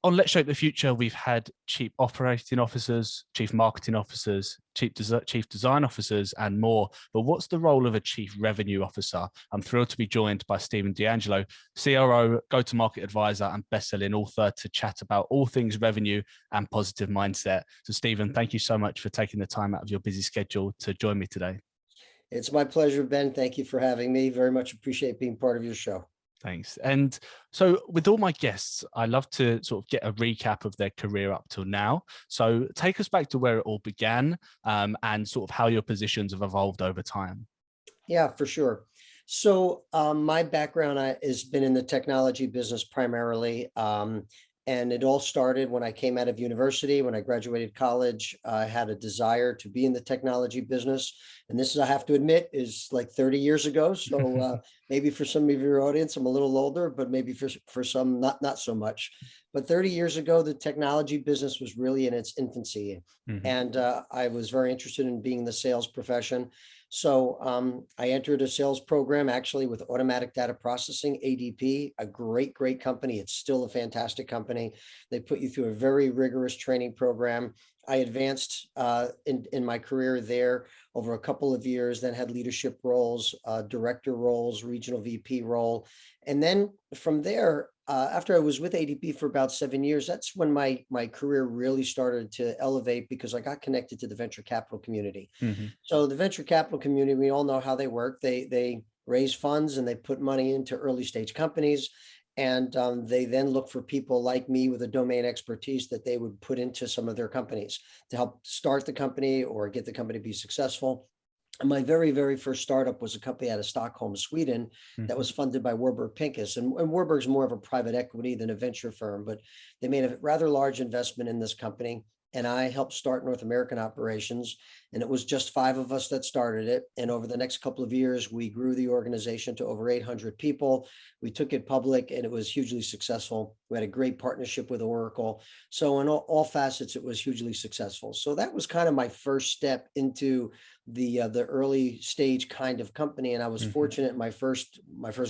on Let's Shape the Future, we've had chief operating officers, chief marketing officers, chief design officers, and more. But what's the role of a chief revenue officer? I'm thrilled to be joined by Stephen D'Angelo, CRO, go-to-market advisor, and best-selling author, to chat about all things revenue and positive mindset. So, Stephen, thank you so much for taking the time out of your busy schedule to join me today. It's my pleasure, Ben. Thank you for having me. Very much appreciate being part of your show. Thanks. And so with all my guests, I love to sort of get a recap of their career up till now. So take us back to where it all began, and sort of how your positions have evolved over time. Yeah, for sure. So my background has been in the technology business primarily. And it all started when I came out of university. When I graduated college, I had a desire to be in the technology business. And this is, I have to admit, is like 30 years ago. So maybe for some of your audience, I'm a little older, but maybe for some, not so much. But 30 years ago, the technology business was really in its infancy. Mm-hmm. And I was very interested in being in the sales profession. So I entered a sales program actually with Automatic Data Processing, ADP, a great company. It's still a fantastic company. They put you through a very rigorous training program. I advanced in my career there over a couple of years, then had leadership roles, director roles, regional VP role. And then from there, after I was with ADP for about 7 years, that's when my career really started to elevate, because I got connected to the venture capital community. Mm-hmm. So the venture capital community, we all know how they work. They raise funds and they put money into early stage companies. And they then look for people like me with a domain expertise that they would put into some of their companies to help start the company or get the company to be successful. And my very first startup was a company out of Stockholm, Sweden, that was funded by Warburg Pincus. And Warburg's more of a private equity than a venture firm, but they made a rather large investment in this company. And I helped start North American operations. And it was just 5 of us that started it. And over the next couple of years, we grew the organization to over 800 people. We took it public and it was hugely successful. We had a great partnership with Oracle. So in all facets, it was hugely successful. So that was kind of my first step into the early stage kind of company. And I was fortunate, my first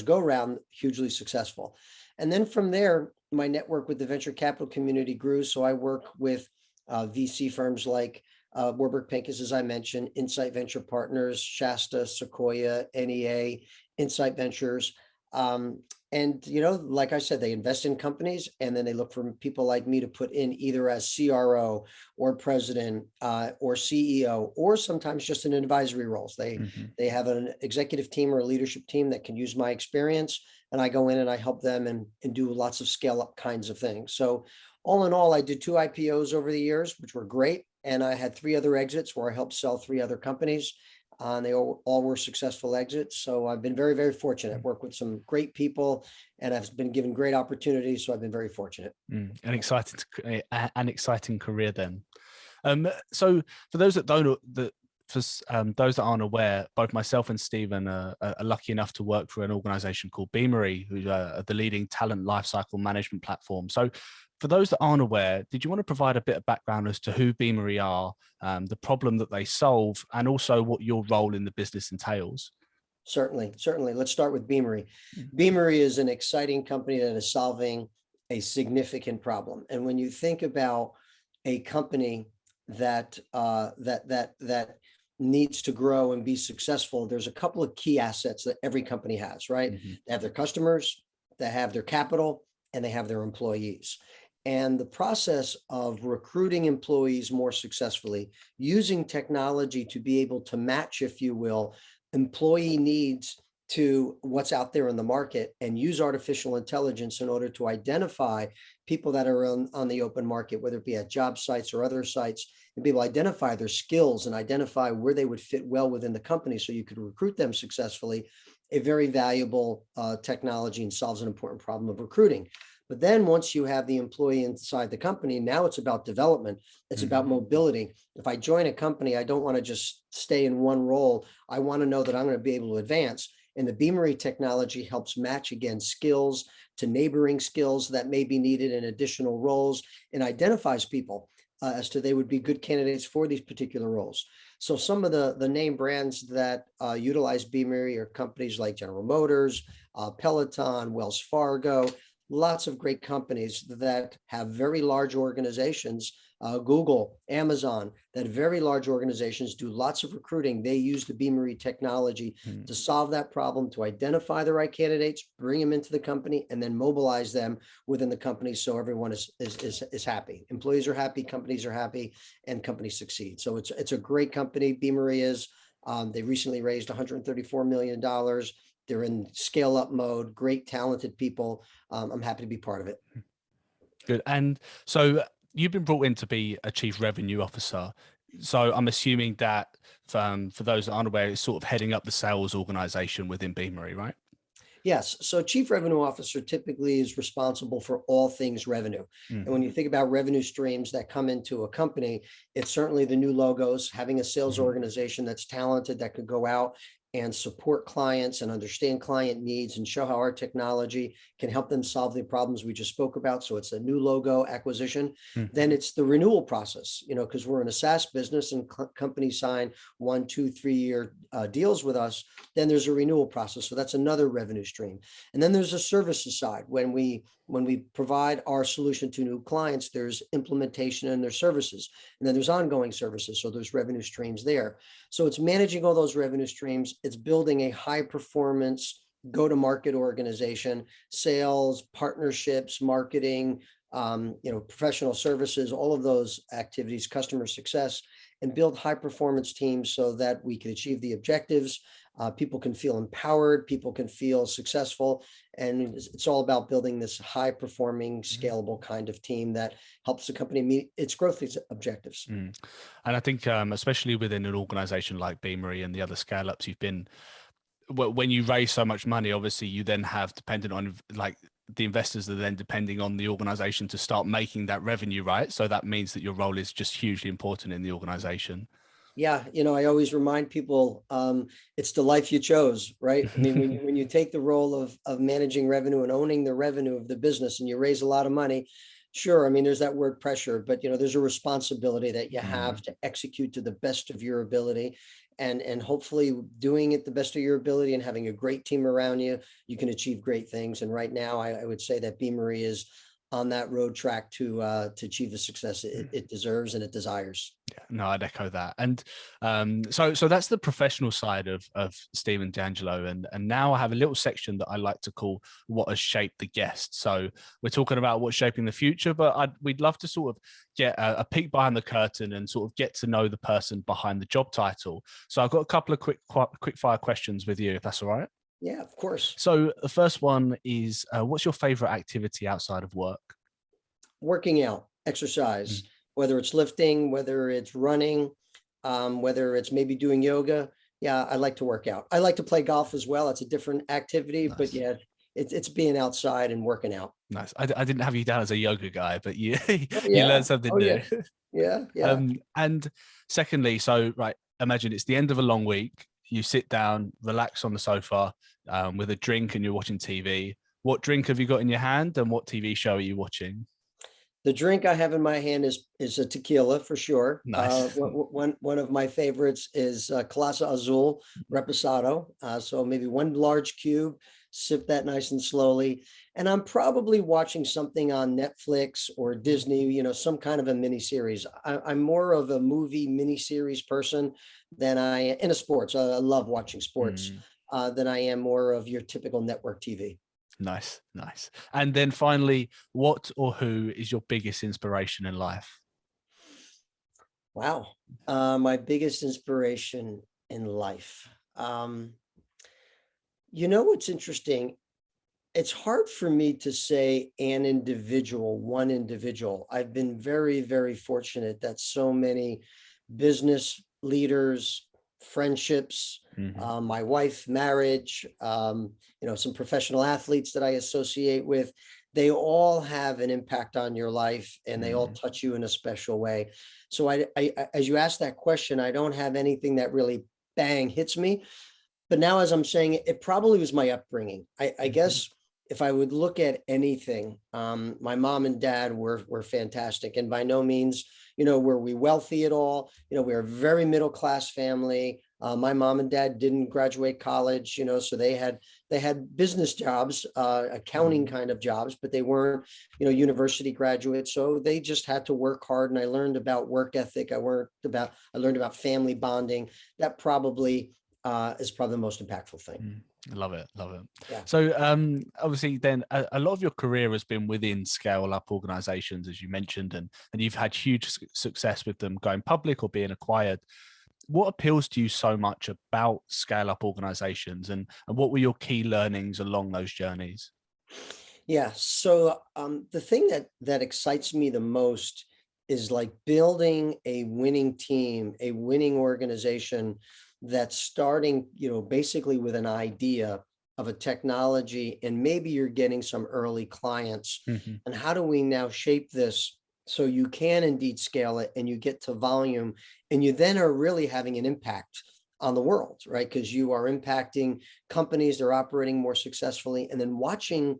go round, hugely successful. And then from there, my network with the venture capital community grew. So I work with VC firms like Warburg Pincus, as I mentioned, Insight Venture Partners, Shasta, Sequoia, NEA, Insight Ventures. And, you know, like I said, they invest in companies and then they look for people like me to put in either as CRO or president or CEO, or sometimes just in advisory roles. They have an executive team or a leadership team that can use my experience, and I go in and I help them and do lots of scale up kinds of things. So all in all, I did 2 IPOs over the years, which were great. And I had 3 other exits where I helped sell 3 other companies. And they all were successful exits. So I've been very fortunate. I've worked with some great people and I've been given great opportunities. So I've been very fortunate. An exciting career then. So for those that don't, those that aren't aware, both myself and Stephen are lucky enough to work for an organization called Beamery, who are the leading talent lifecycle management platform. So for those that aren't aware, did you want to provide a bit of background as to who Beamery are, the problem that they solve, and also what your role in the business entails? Certainly. Let's start with Beamery. Beamery is an exciting company that is solving a significant problem. And when you think about a company that needs to grow and be successful, there's a couple of key assets that every company has, right? They have their customers, they have their capital, and they have their employees. And the process of recruiting employees more successfully, using technology to be able to match, if you will, employee needs to what's out there in the market, and use artificial intelligence in order to identify people that are on the open market, whether it be at job sites or other sites, and be able to identify their skills and identify where they would fit well within the company so you could recruit them successfully. A very valuable technology, and solves an important problem of recruiting. But then once you have the employee inside the company, now it's about development. It's about mobility. If I join a company, I don't want to just stay in one role. I want to know that I'm going to be able to advance. And the Beamery technology helps match, again, skills to neighboring skills that may be needed in additional roles, and identifies people as to they would be good candidates for these particular roles. So some of the name brands that utilize Beamery are companies like General Motors, Peloton, Wells Fargo, lots of great companies that have very large organizations, Google, Amazon, that very large organizations do lots of recruiting. They use the Beamery technology to solve that problem, to identify the right candidates, bring them into the company, and then mobilize them within the company so everyone is happy. Employees are happy, companies are happy, and companies succeed. So it's a great company. Beamery is. They recently raised $134 million. They're in scale up mode, great, talented people. I'm happy to be part of it. Good. And so you've been brought in to be a chief revenue officer. So I'm assuming that for those that aren't aware, it's sort of heading up the sales organization within Beamery, right? Yes. So chief revenue officer typically is responsible for all things revenue. And when you think about revenue streams that come into a company, it's certainly the new logos, having a sales organization that's talented, that could go out and support clients and understand client needs and show how our technology can help them solve the problems we just spoke about. So it's a new logo acquisition. Then it's the renewal process, because we're in a SaaS business and companies sign 1, 2, 3-year deals with us. Then there's a renewal process. So that's another revenue stream. And then there's a services side. When we provide our solution to new clients, there's implementation and there's services. And then there's ongoing services. So there's revenue streams there. So it's managing all those revenue streams. It's building a high performance go-to-market organization, sales, partnerships, marketing, professional services, all of those activities, customer success, and build high performance teams so that we can achieve the objectives. People can feel empowered, people can feel successful. And it's all about building this high performing, scalable kind of team that helps the company meet its growth objectives. And I think, especially within an organization like Beamery and the other scale ups you've been, when you raise so much money, obviously you then have dependent on the investors are then depending on the organization to start making that revenue, right? So that means that your role is just hugely important in the organization. Yeah, I always remind people, it's the life you chose, right? I mean, when you take the role of managing revenue and owning the revenue of the business and you raise a lot of money, sure, I mean, there's that word pressure, but there's a responsibility that you have to execute to the best of your ability. And hopefully doing it the best of your ability and having a great team around you, you can achieve great things. And right now, I would say that Beamery is on that road track to achieve the success it deserves and it desires. Yeah, no, I'd echo that. And so that's the professional side of Stephen D'Angelo. And now I have a little section that I like to call what has shaped the guest. So we're talking about what's shaping the future, but we'd love to sort of get a peek behind the curtain and sort of get to know the person behind the job title. So I've got a couple of quick fire questions with you, if that's all right. Yeah, of course. So the first one is, what's your favorite activity outside of work? Working out, exercise, whether it's lifting, whether it's running, whether it's maybe doing yoga. Yeah, I like to work out. I like to play golf as well. It's a different activity, but yeah, it's being outside and working out. Nice. I didn't have you down as a yoga guy, but you Oh, you yeah. learned something new. Yeah. Yeah. And secondly, so right, imagine it's the end of a long week. You sit down, relax on the sofa with a drink, and you're watching TV. What drink have you got in your hand, and what TV show are you watching? The drink I have in my hand is a tequila for sure. Nice. One of my favorites is Clase Azul Reposado. So maybe one large cube, sip that nice and slowly. And I'm probably watching something on Netflix or Disney, some kind of a miniseries. I'm more of a movie miniseries person than in a sports. I love watching sports than I am more of your typical network TV. Nice. And then finally, what or who is your biggest inspiration in life? Wow. My biggest inspiration in life. What's interesting? It's hard for me to say one individual. I've been very, very fortunate that so many business leaders, friendships, my wife, marriage, some professional athletes that I associate with, they all have an impact on your life and they all touch you in a special way. So I as you ask that question, I don't have anything that really bang hits me. But now, as I'm saying, it probably was my upbringing. I guess if I would look at anything, my mom and dad were fantastic. And by no means, were we wealthy at all. We're a very middle class family. My mom and dad didn't graduate college, so they had business jobs, accounting kind of jobs, but they weren't, university graduates. So they just had to work hard. And I learned about work ethic. I learned about family bonding. That probably is probably the most impactful thing. I love it. Love it. Yeah. So obviously then a lot of your career has been within scale up organizations, as you mentioned, and you've had huge success with them going public or being acquired. What appeals to you so much about scale up organizations, and what were your key learnings along those journeys? Yeah. So the thing that excites me the most is like building a winning team, a winning organization that's starting, basically with an idea of a technology, and maybe you're getting some early clients. Mm-hmm. And how do we now shape this so you can indeed scale it and you get to volume, and you then are really having an impact on the world, right? Because you are impacting companies, they're operating more successfully, and then watching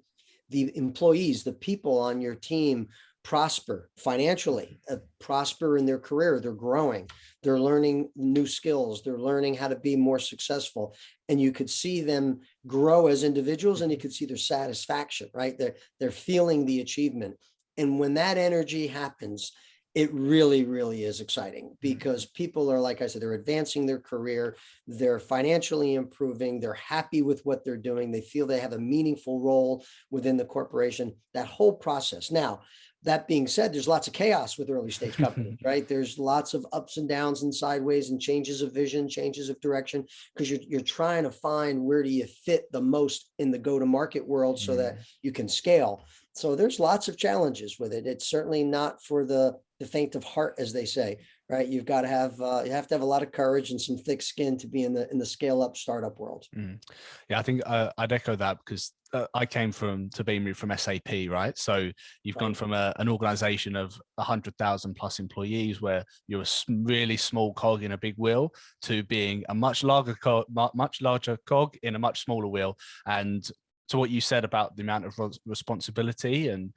the employees, the people on your team prosper financially, prosper in their career. They're growing, they're learning new skills, they're learning how to be more successful. And you could see them grow as individuals, and you could see their satisfaction, right? They're feeling the achievement. And when that energy happens, it really, really is exciting, because people are, like I said, they're advancing their career, they're financially improving, they're happy with what they're doing, they feel they have a meaningful role within the corporation, that whole process. Now, that being said, there's lots of chaos with early stage companies, right? There's lots of ups and downs and sideways and changes of vision, changes of direction, because you're trying to find where do you fit the most in the go-to-market world so that you can scale. So there's lots of challenges with it. It's certainly not for the faint of heart, as they say, right? You have to have a lot of courage and some thick skin to be in the scale up startup world. Yeah, I think I'd echo that, because I came to Beamery from SAP, right? So you've gone from an organization of 100,000 plus employees, where you're a really small cog in a big wheel, to being a much larger cog in a much smaller wheel. And to what you said about the amount of responsibility and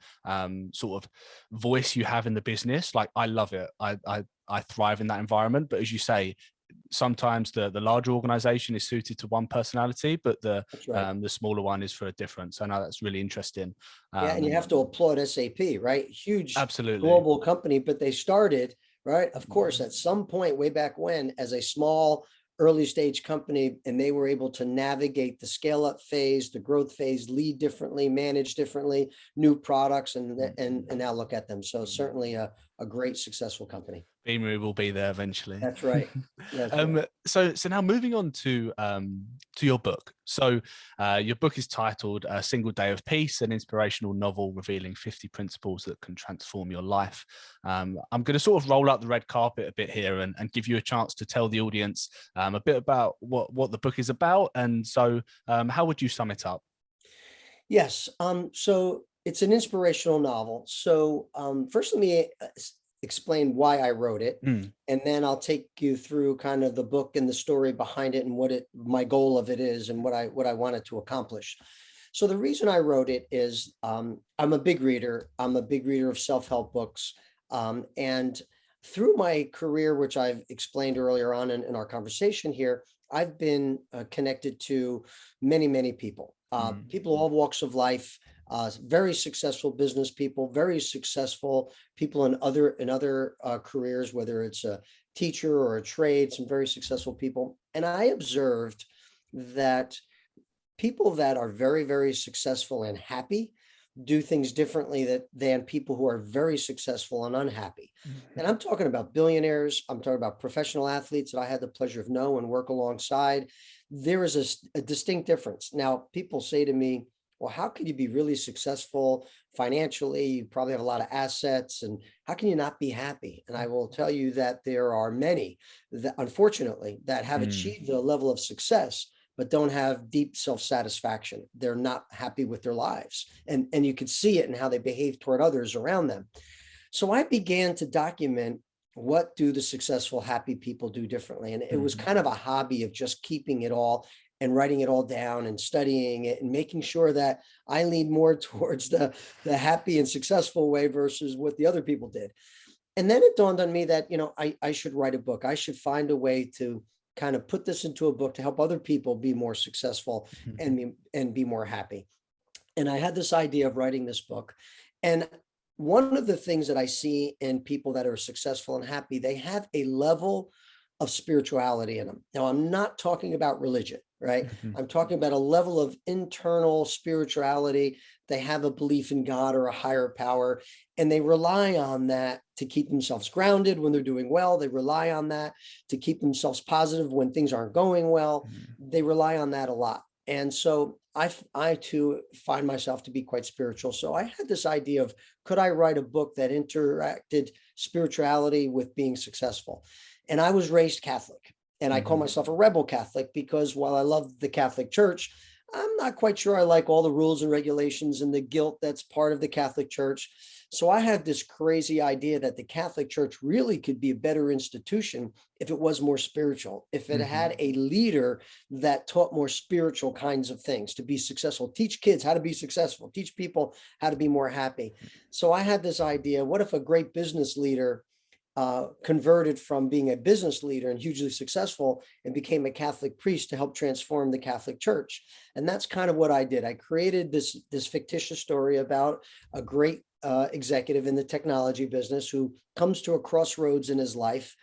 sort of voice you have in the business, like, I love it. I thrive in that environment. But as you say, sometimes the larger organization is suited to one personality, but the smaller one is for a different. So now that's really interesting. Yeah, and you have to applaud SAP, right? Huge, absolutely, global company, but they started, right, of course, at some point way back when, as a small early stage company, and they were able to navigate the scale up phase, the growth phase, lead differently, manage differently, new products, and now look at them. So certainly a great successful company. Beamery will be there eventually. That's right. That's right. So now moving on to your book. So your book is titled "A Single Day of Peace: An Inspirational Novel Revealing 50 Principles That Can Transform Your Life." I'm going to sort of roll out the red carpet a bit here and give you a chance to tell the audience a bit about what the book is about. And so how would you sum it up? Yes. So it's an inspirational novel. So first, let me explain why I wrote it, and then I'll take you through kind of the book and the story behind it, and my goal of it is, and what I wanted to accomplish. So the reason I wrote it is I'm a big reader. I'm a big reader of self-help books, and through my career, which I've explained earlier on in our conversation here, I've been connected to many, many people, people of all walks of life, very successful business people, very successful people in other careers, whether it's a teacher or a trade, some very successful people. And I observed that people that are very, very successful and happy do things differently than people who are very successful and unhappy. And I'm talking about billionaires. I'm talking about professional athletes that I had the pleasure of knowing and work alongside. There is a distinct difference. Now, people say to me, well, how can you be really successful financially? You probably have a lot of assets, and how can you not be happy? And I will tell you that there are many that, unfortunately, that have achieved a level of success, but don't have deep self-satisfaction. They're not happy with their lives. And you can see it in how they behave toward others around them. So I began to document, what do the successful, happy people do differently? And it was kind of a hobby of just keeping it all and writing it all down and studying it and making sure that I lean more towards the happy and successful way versus what the other people did. And then it dawned on me that, I should write a book. I should find a way to kind of put this into a book to help other people be more successful and be more happy. And I had this idea of writing this book. And one of the things that I see in people that are successful and happy, they have a level of spirituality in them. Now, I'm not talking about religion, right? I'm talking about a level of internal spirituality. They have a belief in God or a higher power, and they rely on that to keep themselves grounded when they're doing well. They rely on that to keep themselves positive when things aren't going well. They rely on that a lot. And so I too find myself to be quite spiritual. So I had this idea of, could I write a book that interacted spirituality with being successful? And I was raised Catholic, and I call myself a rebel Catholic because while I love the Catholic Church, I'm not quite sure I like all the rules and regulations and the guilt that's part of the Catholic Church. So I had this crazy idea that the Catholic Church really could be a better institution if it was more spiritual, if it had a leader that taught more spiritual kinds of things to be successful, teach kids how to be successful, teach people how to be more happy. So I had this idea, what if a great business leader converted from being a business leader and hugely successful and became a Catholic priest to help transform the Catholic Church? And that's kind of what I did. I created this fictitious story about a great executive in the technology business who comes to a crossroads in his life,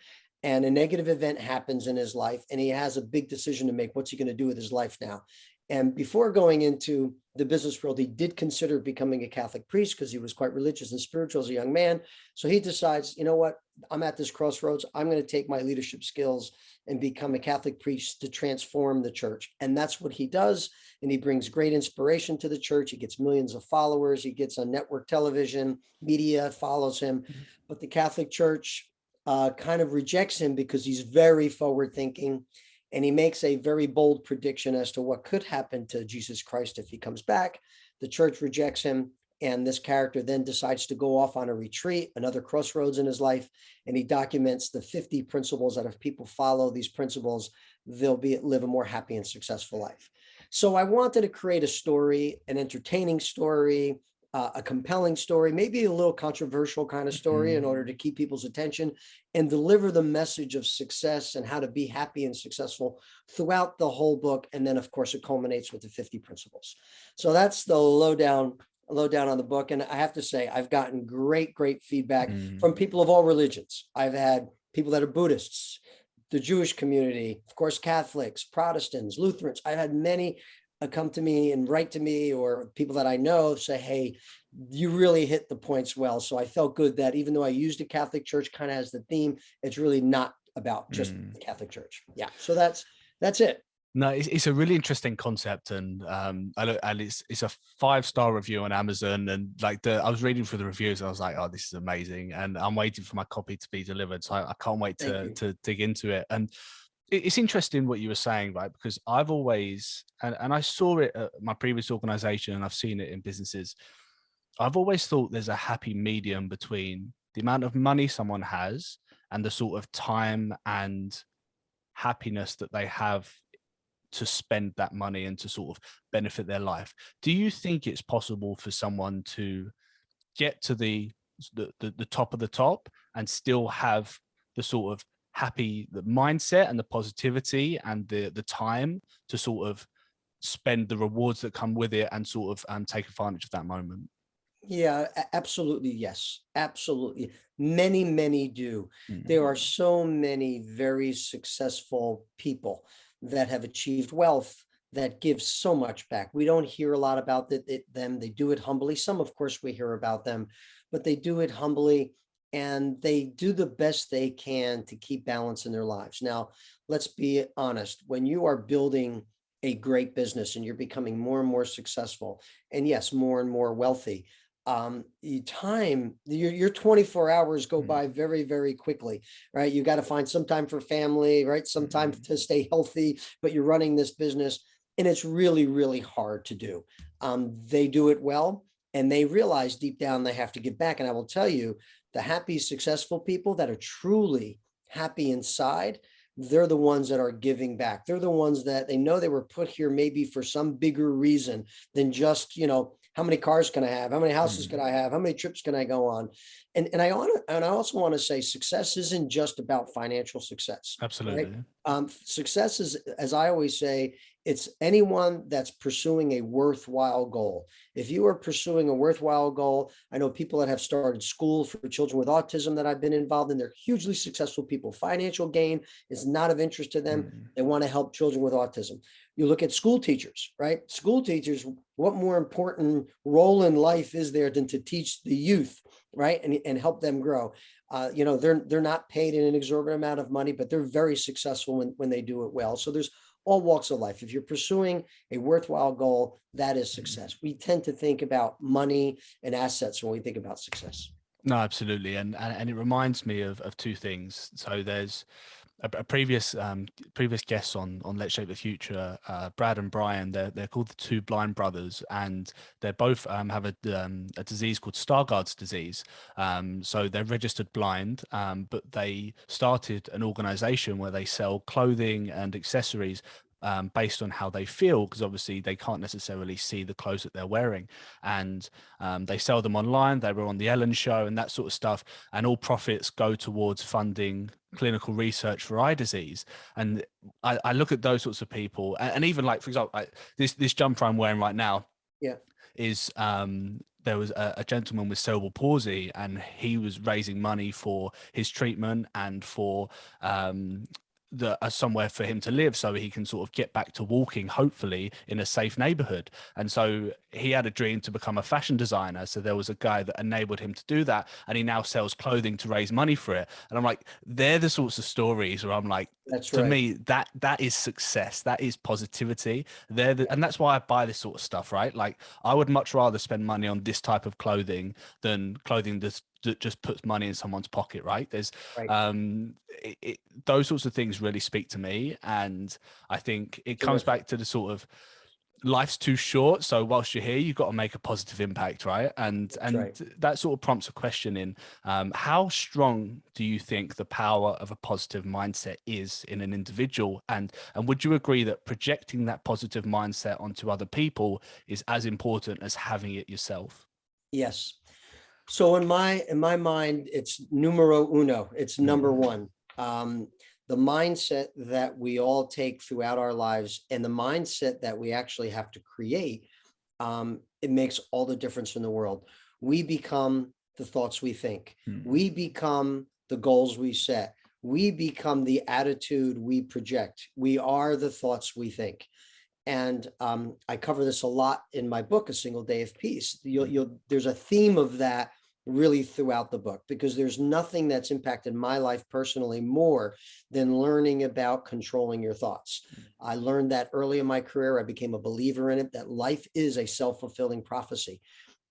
and a negative event happens in his life, and he has a big decision to make. What's he going to do with his life now? And before going into the business world, he did consider becoming a Catholic priest because he was quite religious and spiritual as a young man. So he decides, you know what, I'm at this crossroads. I'm going to take my leadership skills and become a Catholic priest to transform the church. And that's what he does. And he brings great inspiration to the church. He gets millions of followers. He gets on network television, media follows him. But the Catholic Church kind of rejects him because he's very forward thinking. And he makes a very bold prediction as to what could happen to Jesus Christ if he comes back. The church rejects him. And this character then decides to go off on a retreat, another crossroads in his life. And he documents the 50 principles that if people follow these principles, they'll live a more happy and successful life. So I wanted to create a story, an entertaining story, a compelling story, maybe a little controversial kind of story in order to keep people's attention and deliver the message of success and how to be happy and successful throughout the whole book. And then, of course, it culminates with the 50 principles. So that's the lowdown on the book. And I have to say, I've gotten great feedback from people of all religions. I've had people that are Buddhists, the Jewish community, of course, Catholics, Protestants, Lutherans. I've had many come to me and write to me, or people that I know say, hey, you really hit the points well. So I felt good that even though I used the Catholic Church kind of as the theme, it's really not about just the Catholic Church. Yeah. So that's it. No, it's a really interesting concept, and it's a 5-star review on Amazon, and I was reading through the reviews, and I was like, oh, this is amazing, and I'm waiting for my copy to be delivered, so I can't wait to dig into it. And it's interesting what you were saying, right? Because I've always, and I saw it at my previous organization, and I've seen it in businesses. I've always thought there's a happy medium between the amount of money someone has and the sort of time and happiness that they have to spend that money and to sort of benefit their life. Do you think it's possible for someone to get to the top of the top and still have the sort of the mindset and the positivity and the time to sort of spend the rewards that come with it and sort of take advantage of that moment? Yeah, absolutely. Yes, absolutely. Many do. There are so many very successful people that have achieved wealth that give so much back. We don't hear a lot about them. They do it humbly. Some, of course, we hear about them, but they do it humbly, and they do the best they can to keep balance in their lives. Now, let's be honest. When you are building a great business and you're becoming more and more successful, and yes, more and more wealthy, your 24 hours go by very quickly, right? You got to find some time for family, right? Some time to stay healthy, but you're running this business, and it's really hard to do. They do it well, and they realize deep down they have to give back. And I will tell you, the happy, successful people that are truly happy inside, they're the ones that are giving back. They're the ones that they know they were put here maybe for some bigger reason than just, how many cars can I have? How many houses can Mm. I have? How many trips can I go on? And I also want to say success isn't just about financial success, right? Absolutely. Success is, as I always say, it's anyone that's pursuing a worthwhile goal. If you are pursuing a worthwhile goal, I know people that have started school for children with autism that I've been involved in. They're hugely successful people. Financial gain is not of interest to them. Mm. They want to help children with autism. You look at school teachers, right? School teachers, what more important role in life is there than to teach the youth, right? And help them grow. They're not paid an exorbitant amount of money, but they're very successful when they do it well. So there's all walks of life. If you're pursuing a worthwhile goal, that is Mm. success. We tend to think about money and assets when we think about success. No, absolutely, and it reminds me of two things. So there's a previous guests on Let's Shape the Future, Brad and Brian. They're called the two blind brothers, and they both have a disease called Stargardt's disease. So they're registered blind, but they started an organization where they sell clothing and accessories. Based on how they feel, because obviously they can't necessarily see the clothes that they're wearing, and they sell them online. They were on the Ellen Show and that sort of stuff, and all profits go towards funding clinical research for eye disease. And I look at those sorts of people, and even like, for example, like this jumper I'm wearing right now Yeah, is there was a gentleman with cerebral palsy, and he was raising money for his treatment and for somewhere for him to live so he can sort of get back to walking, hopefully in a safe neighborhood. And so he had a dream to become a fashion designer, so there was a guy that enabled him to do that, and he now sells clothing to raise money for it. And I'm like, they're the sorts of stories where I'm like, that's to right. me, that is success, that is positivity. And that's why I buy this sort of stuff, right? Like, I would much rather spend money on this type of clothing than clothing that just puts money in someone's pocket, right? There's Right. those sorts of things really speak to me, and I think it comes Terrific. back to the sort of life's too short, so whilst you're here you've got to make a positive impact, right? and That's and right. that sort of prompts a question in how strong do you think the power of a positive mindset is in an individual, and would you agree that projecting that positive mindset onto other people is as important as having it yourself? Yes. So in my mind, it's numero uno. It's number Mm. one. Um, the mindset that we all take throughout our lives and the mindset that we actually have to create, it makes all the difference in the world. We become the thoughts we think. Mm. We become the goals we set. We become the attitude we project. We are the thoughts we think. And I cover this a lot in my book, A Single Day of Peace. There's a theme of that really throughout the book, because there's nothing that's impacted my life personally more than learning about controlling your thoughts. I learned that early in my career. I became a believer in it, that life is a self-fulfilling prophecy.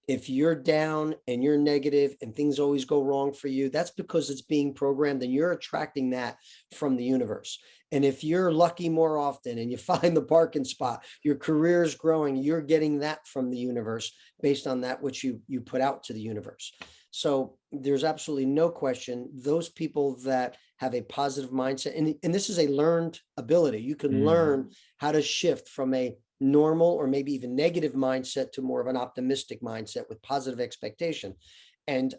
If you're down and you're negative and things always go wrong for you, that's because it's being programmed and you're attracting that from the universe. And if you're lucky more often and you find the parking spot, your career is growing, you're getting that from the universe based on that which you put out to the universe. So there's absolutely no question, those people that have a positive mindset, and this is a learned ability. You can Mm. learn how to shift from a normal or maybe even negative mindset to more of an optimistic mindset with positive expectation. And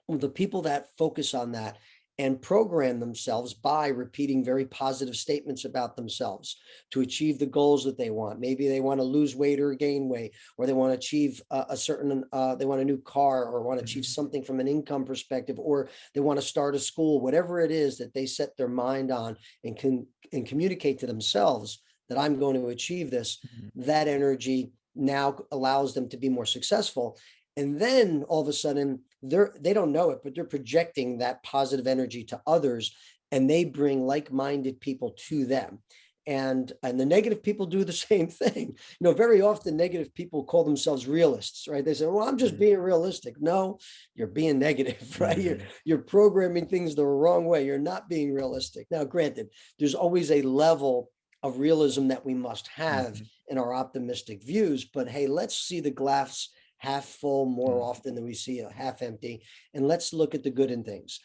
the people that focus on that and program themselves by repeating very positive statements about themselves to achieve the goals that they want. Maybe they want to lose weight or gain weight, or they want to achieve a certain, they want a new car, or want to achieve Mm. something from an income perspective, or they want to start a school, whatever it is that they set their mind on and can communicate to themselves that I'm going to achieve this, Mm. that energy now allows them to be more successful. And then all of a sudden they don't know it, but they're projecting that positive energy to others, and they bring like-minded people to them. And the negative people do the same thing. Very often negative people call themselves realists, right? They say, well, I'm just Mm. being realistic. No, you're being negative, right? You're, Mm. you're programming things the wrong way. You're not being realistic. Now, granted, there's always a level of realism that we must have Mhm. in our optimistic views. But hey, let's see the glass half full more Mm. often than we see it half empty. And let's look at the good in things.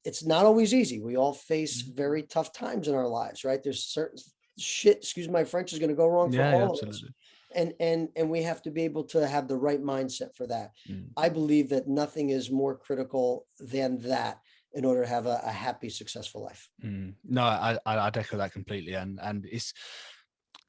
It's not always easy. We all face Mm. very tough times in our lives, right? There's certain shit, excuse my French, is going to go wrong for Yeah, yeah, all of us. absolutely. And we have to be able to have the right mindset for that. Mm. I believe that nothing is more critical than that in order to have a happy, successful life. No, I'd echo that completely. And it's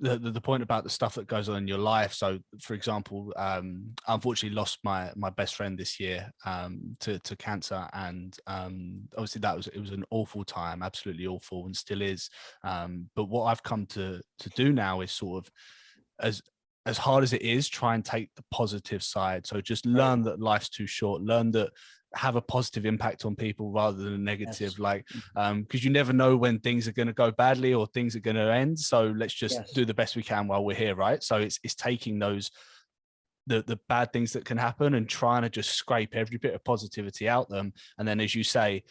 the point about the stuff that goes on in your life. So, for example, I unfortunately lost my best friend this year to cancer, and obviously it was an awful time, absolutely awful, and still is. But what I've come to do now is sort of, as hard as it is, try and take the positive side. So just Right. learn that life's too short, learn that have a positive impact on people rather than a Yes. negative, like because you never know when things are going to go badly or things are going to end. So let's just Yes. do the best we can while we're here, right? So it's taking those the bad things that can happen and trying to just scrape every bit of positivity out them, and then, as you say,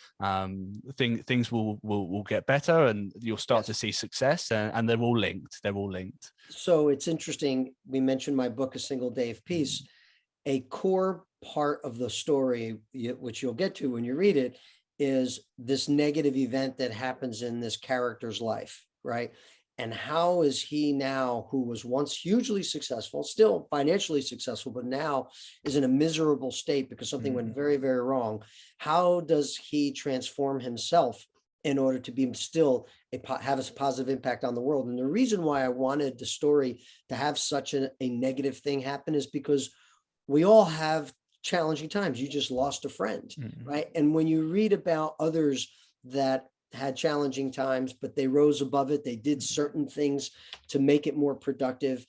things will get better and you'll start to Yes. see success, and they're all linked. So it's interesting. We mentioned my book, A Single Day of Peace. A core part of the story, which you'll get to when you read it, is this negative event that happens in this character's life, right? And how is he now, who was once hugely successful, still financially successful, but now is in a miserable state because something went very, very wrong? How does he transform himself in order to be still have a positive impact on the world? And the reason why I wanted the story to have such a negative thing happen is because we all have challenging times. You just lost a friend, right? And when you read about others that had challenging times, but they rose above it, they did certain things to make it more productive.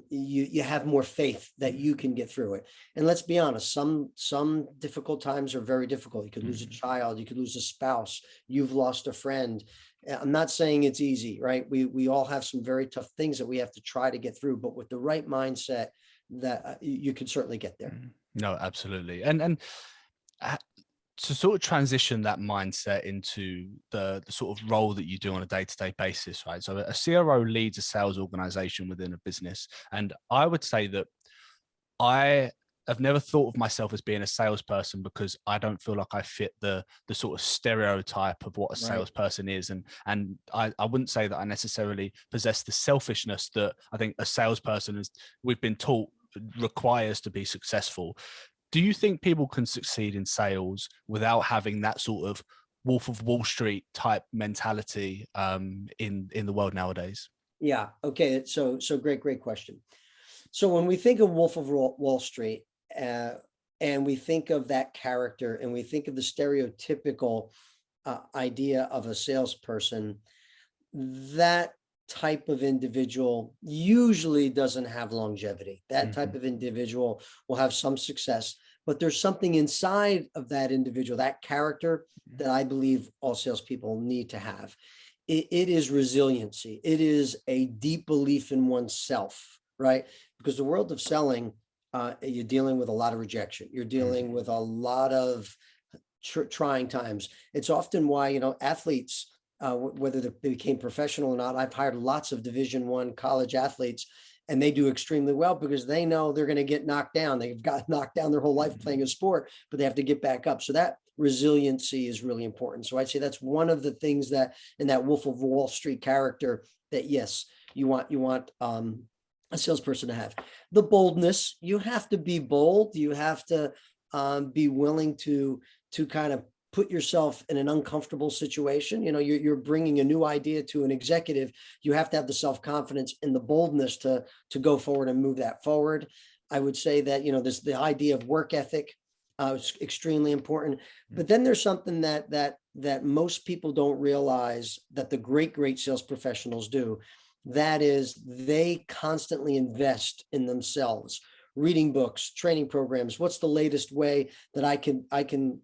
You have more faith that you can get through it. And let's be honest, some difficult times are very difficult. You could lose a child, you could lose a spouse, you've lost a friend. I'm not saying it's easy, right? We all have some very tough things that we have to try to get through, but with the right mindset, that you can certainly get there. No, absolutely. And uh, to sort of transition that mindset into the sort of role that you do on a day-to-day basis, right? So a CRO leads a sales organization within a business. And I would say that I have never thought of myself as being a salesperson because I don't feel like I fit the sort of stereotype of what a Right. salesperson is. And I wouldn't say that I necessarily possess the selfishness that I think a salesperson is, we've been taught, requires to be successful. Do you think people can succeed in sales without having that sort of Wolf of Wall Street type mentality in the world nowadays? Yeah. Okay. So great question. So when we think of Wolf of Wall Street, uh, and we think of that character, and we think of the stereotypical idea of a salesperson, that type of individual usually doesn't have longevity. That type of individual will have some success, but there's something inside of that individual, that character, that I believe all salespeople need to have. It is resiliency. It is a deep belief in oneself, right? Because the world of selling, you're dealing with a lot of rejection. You're dealing with a lot of trying times. It's often why, athletes, whether they became professional or not, I've hired lots of Division I college athletes, and they do extremely well because they know they're going to get knocked down. They've got knocked down their whole life playing a sport, but they have to get back up. So that resiliency is really important. So I'd say that's one of the things that in that Wolf of Wall Street character that, yes, you want a salesperson to have. The boldness. You have to be bold. You have to be willing to kind of put yourself in an uncomfortable situation. You're bringing a new idea to an executive. You have to have the self-confidence and the boldness to go forward and move that forward. I would say that, the idea of work ethic is extremely important. But then there's something that most people don't realize that the great sales professionals do. That is, they constantly invest in themselves, reading books, training programs. What's the latest way that I can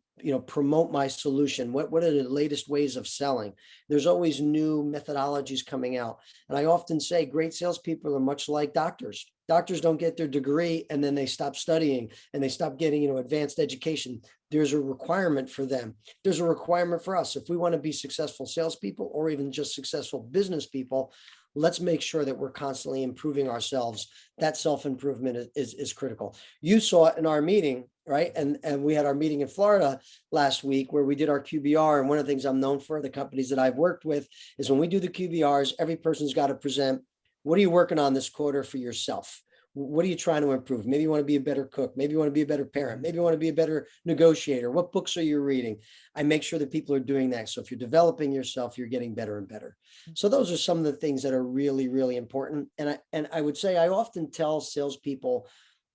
promote my solution? What are the latest ways of selling? There's always new methodologies coming out. And I often say great salespeople are much like doctors. Doctors don't get their degree and then they stop studying and they stop getting, advanced education. There's a requirement for them. There's a requirement for us. If we want to be successful salespeople or even just successful business people, let's make sure that we're constantly improving ourselves. That self-improvement is critical. You saw it in our meeting, right? And we had our meeting in Florida last week where we did our QBR. And one of the things I'm known for, the companies that I've worked with, is when we do the QBRs, every person's got to present What are you working on this quarter for yourself? What are you trying to improve? Maybe you want to be a better cook. Maybe you want to be a better parent. Maybe you want to be a better negotiator. What books are you reading? I make sure that people are doing that. So if you're developing yourself, you're getting better and better. So those are some of the things that are really, really important. And I would say I often tell salespeople,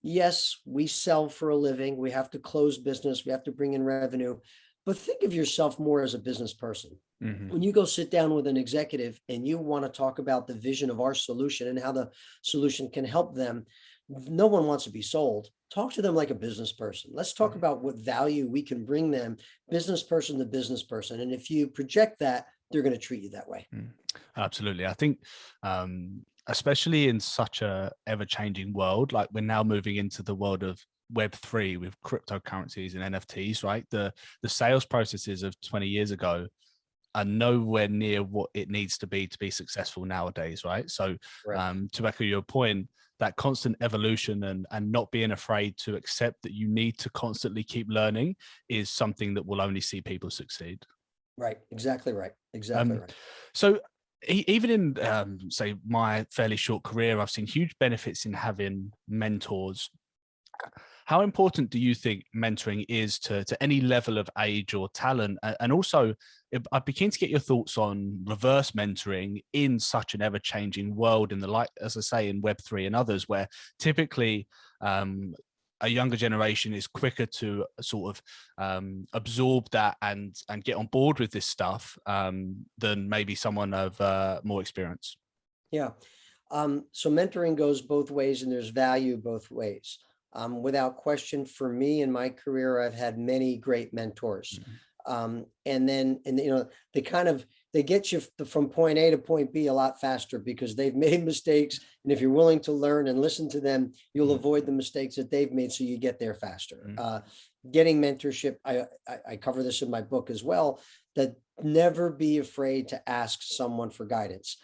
yes, we sell for a living. We have to close business. We have to bring in revenue. But think of yourself more as a business person. When you go sit down with an executive and you want to talk about the vision of our solution and how the solution can help them, no one wants to be sold. Talk to them like a business person. Let's talk about what value we can bring them, business person to business person. And if you project that, they're going to treat you that way. Absolutely. I think, especially in such a ever-changing world, like we're now moving into the world of Web3 with cryptocurrencies and NFTs, right? The sales processes of 20 years ago are nowhere near what it needs to be successful nowadays, right? So Right. to echo your point, that constant evolution and not being afraid to accept that you need to constantly keep learning is something that will only see people succeed. Right. Exactly right. Exactly right. So even in say my fairly short career, I've seen huge benefits in having mentors. How important do you think mentoring is to any level of age or talent? And also, I'd be keen to get your thoughts on reverse mentoring in such an ever-changing world, in the, like, as I say, in Web3 and others, where typically a younger generation is quicker to sort of absorb that and get on board with this stuff than maybe someone of more experience. Yeah. So mentoring goes both ways and there's value both ways. Without question, for me in my career, I've had many great mentors. And they get you from point A to point B a lot faster because they've made mistakes. And if you're willing to learn and listen to them, you'll avoid the mistakes that they've made. So you get there faster. Getting mentorship, I cover this in my book as well, that never be afraid to ask someone for guidance.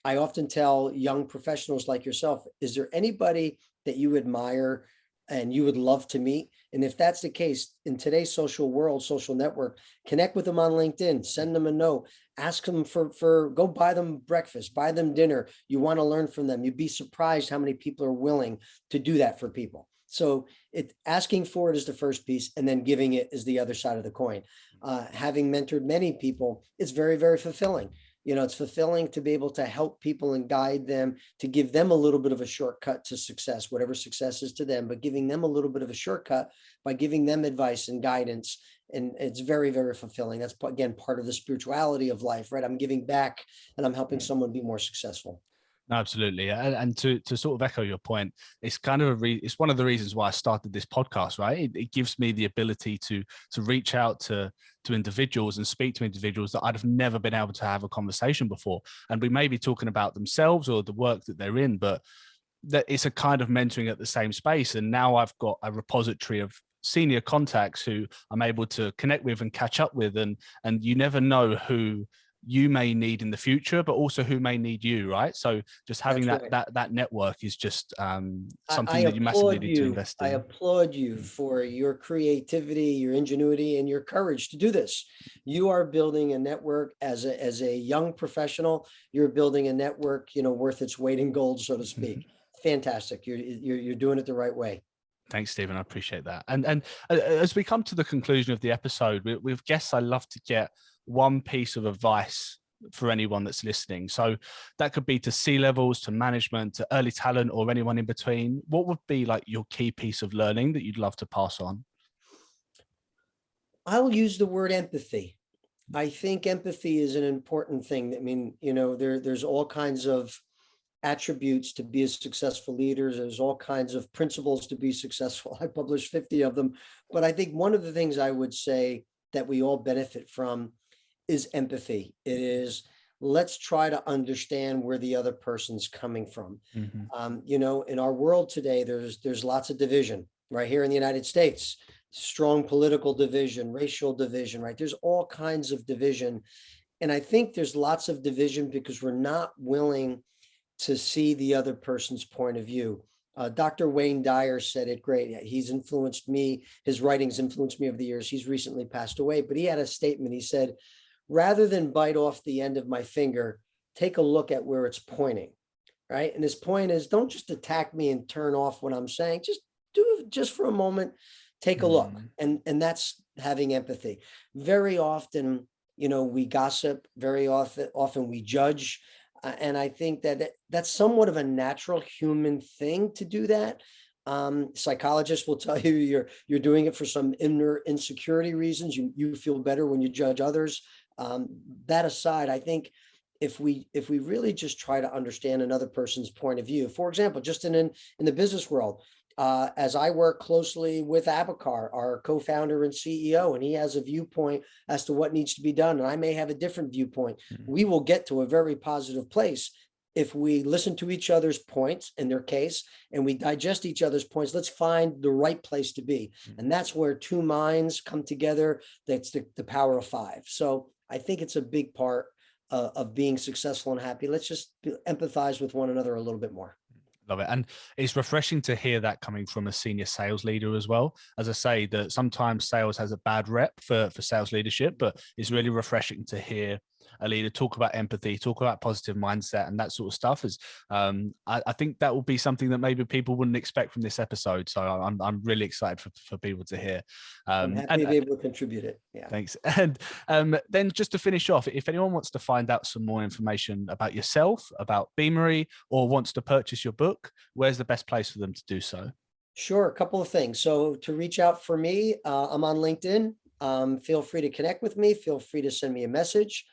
I often tell young professionals like yourself, is there anybody that you admire and you would love to meet? And if that's the case, in today's social world, social network, connect with them on LinkedIn, send them a note, ask them go buy them breakfast, buy them dinner. You want to learn from them. You'd be surprised how many people are willing to do that for people. So asking for it is the first piece, and then giving it is the other side of the coin. Having mentored many people, it's very, very fulfilling. It's fulfilling to be able to help people and guide them, to give them a little bit of a shortcut to success, whatever success is to them, but giving them a little bit of a shortcut by giving them advice and guidance. And it's very, very fulfilling. That's, again, part of the spirituality of life, right? I'm giving back and I'm helping someone be more successful. Absolutely, and to sort of echo your point, it's kind of it's one of the reasons why I started this podcast, right? It gives me the ability to reach out to individuals and speak to individuals that I'd have never been able to have a conversation before, and we may be talking about themselves or the work that they're in, but that it's a kind of mentoring at the same space. And now I've got a repository of senior contacts who I'm able to connect with and catch up with, and you never know who you may need in the future, but also who may need you, right? So just having that network is just something that you massively need to invest in. I applaud you for your creativity, your ingenuity, and your courage to do this. You are building a network as a young professional. You're building a network, worth its weight in gold, so to speak. Fantastic. You're doing it the right way. Thanks, Stephen. I appreciate that. And as we come to the conclusion of the episode, with guests, I love to get one piece of advice for anyone that's listening. So that could be to C-levels, to management, to early talent, or anyone in between. What would be like your key piece of learning that you'd love to pass on? I'll use the word empathy. I think empathy is an important thing. I mean, there's all kinds of attributes to be a successful leader. There's all kinds of principles to be successful. I published 50 of them. But I think one of the things I would say that we all benefit from is empathy. It is, let's try to understand where the other person's coming from. In our world today, there's lots of division right here in the United States, strong political division, racial division, right? There's all kinds of division. And I think there's lots of division because we're not willing to see the other person's point of view. Dr. Wayne Dyer said it great. He's influenced me. His writings influenced me over the years. He's recently passed away, but he had a statement. He said, rather than bite off the end of my finger, take a look at where it's pointing. right? And his point is, don't just attack me and turn off what I'm saying. Just do it just for a moment, take a look. Mm, And that's having empathy. Very often, we gossip, very often we judge. And I think that that's somewhat of a natural human thing to do that. Psychologists will tell you you're doing it for some inner insecurity reasons. You feel better when you judge others. That aside, I think if we really just try to understand another person's point of view, for example, just in the business world, as I work closely with Abakar, our co-founder and CEO, and he has a viewpoint as to what needs to be done, and I may have a different viewpoint, mm, we will get to a very positive place if we listen to each other's points in their case and we digest each other's points. Let's find the right place to be. mm. And that's where two minds come together. That's the power of five. So I think it's a big part of being successful and happy. Let's just empathize with one another a little bit more. Love it. And it's refreshing to hear that coming from a senior sales leader as well. As I say, that sometimes sales has a bad rep for sales leadership, but it's really refreshing to hear a leader talk about empathy, talk about positive mindset and that sort of stuff. Is I think that will be something that maybe people wouldn't expect from this episode. So I'm really excited for people to hear. I'm happy to be able to contribute it. Yeah. Thanks. And then just to finish off, if anyone wants to find out some more information about yourself, about Beamery, or wants to purchase your book, where's the best place for them to do so? Sure. A couple of things. So to reach out for me, I'm on LinkedIn. Feel free to connect with me. Feel free to send me a message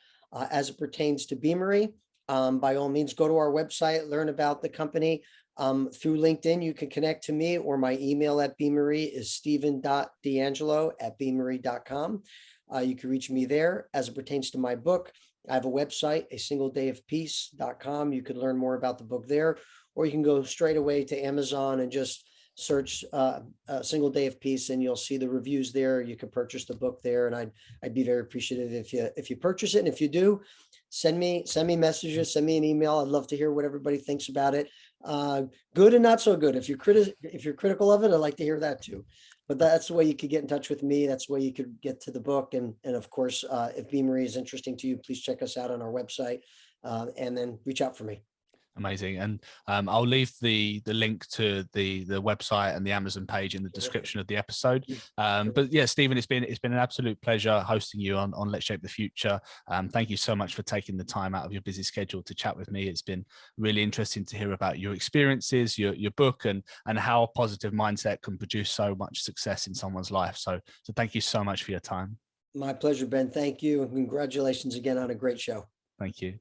as it pertains to Beamery. By all means, go to our website, learn about the company. Through LinkedIn, you can connect to me, or my email at Beamery is steven.d'angelo@beamery.com. You can reach me there. As it pertains to my book, I have a website, asingledayofpeace.com. You can learn more about the book there, or you can go straight away to Amazon and just search a Single Day of Peace, and you'll see the reviews there. You can purchase the book there, and I'd be very appreciative if you purchase it. And if you do, send me messages, send me an email. I'd love to hear what everybody thinks about it. Good and not so good. If you're critical of it, I'd like to hear that too. But that's the way you could get in touch with me. That's the way you could get to the book. And of course, if Beamery is interesting to you, please check us out on our website, and then reach out for me. Amazing. And I'll leave the link to the website and the Amazon page in the description of the episode. But yeah, Stephen, it's been an absolute pleasure hosting you on Let's Shape the Future. Thank you so much for taking the time out of your busy schedule to chat with me. It's been really interesting to hear about your experiences, your book, and how a positive mindset can produce so much success in someone's life. So thank you so much for your time. My pleasure, Ben. Thank you. And congratulations again on a great show. Thank you.